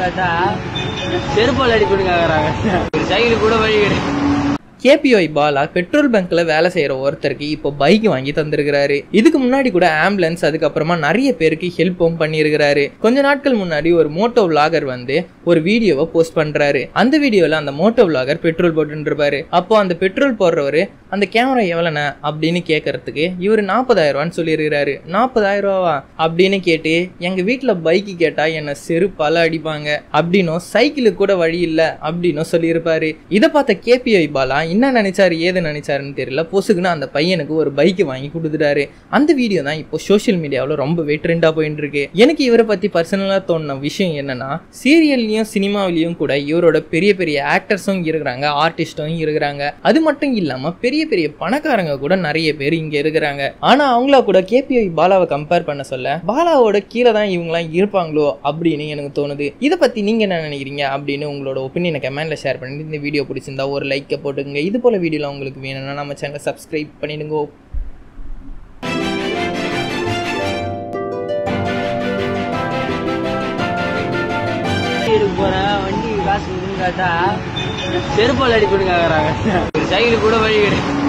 கேட்டா செருப்பால் அடிப்படுங்கிறாங்க. சைக்கிள் கூட வழி கிடையாது. கேபிஒய் பாலா பெட்ரோல் பங்க்ல வேலை செய்யற ஒருத்தருக்கு இப்போ பைக் வாங்கி தந்திருக்கிறாரு. இதுக்கு முன்னாடி கூட ஆம்புலன்ஸ் அதுக்கப்புறமா நிறைய பேருக்கு ஹெல்ப்பும் பண்ணியிருக்கிறாரு. கொஞ்ச நாட்கள் முன்னாடி ஒரு மோட்டோ விளாகர் வந்து ஒரு வீடியோவை போஸ்ட் பண்றாரு. அந்த வீடியோல அந்த மோட்டோ விளாகர் பெட்ரோல் போட்டு இருப்பாரு. அப்போ அந்த பெட்ரோல் போடுறவரு அந்த கேமரா எவ்வளோண்ணா அப்படின்னு கேட்கறதுக்கு இவர் 40,000 ரூபான்னு சொல்லியிருக்கிறாரு. 40,000 ரூபாவா அப்படின்னு கேட்டு எங்க வீட்டுல பைக்கு கேட்டா என்ன செருப்பால அடிப்பாங்க அப்படின்னும் சைக்கிளுக்கு கூட வழி இல்லை அப்படின்னும் சொல்லியிருப்பாரு. இதை பார்த்த கேபிஒய் பாலா என்ன நினைச்சாரு ஏது நினைச்சாருன்னு தெரியல, பொசுக்குன்னு அந்த பையனுக்கு ஒரு பைக் வாங்கி கொடுத்துட்டாரு. அந்த வீடியோ தான் இப்போ சோசியல் மீடியாவில் ரொம்பவே ட்ரெண்டா போயிட்டு இருக்கு. எனக்கு இவரை பத்தி பர்சனலா தோணுன விஷயம் என்னன்னா, சீரியல்லையும் சினிமாவிலையும் கூட இவரோட பெரிய பெரிய ஆக்டர்ஸும் இருக்கிறாங்க, ஆர்டிஸ்டும் இருக்கிறாங்க. அது மட்டும் இல்லாம பெரிய பெரிய பணக்காரங்க கூட நிறைய பேர் இங்க இருக்கிறாங்க. ஆனா அவங்களா கூட கேபிஒய் பாலாவை கம்பேர் பண்ண சொல்ல பாலாவோட கீழே தான் இவங்களாம் இருப்பாங்களோ அப்படின்னு எனக்கு தோணுது. இதை பத்தி நீங்க என்ன நினைக்கிறீங்க அப்படின்னு உங்களோட ஒப்பீனியனை கமெண்ட்ல ஷேர் பண்ணிட்டு இந்த வீடியோ பிடிச்சிருந்தா ஒரு லைக்கை போட்டுங்க. இது போல வீடியோலாம் உங்களுக்கு வேணும்னா நம்ம சேனலை சப்ஸ்கிரைப் பண்ணிடுங்க. போறேன் வண்டி காசு கேட்டா செருப்பால் அடிப்படுங்கிறாங்க. சைக்கிள் கூட வழி கிடையாது.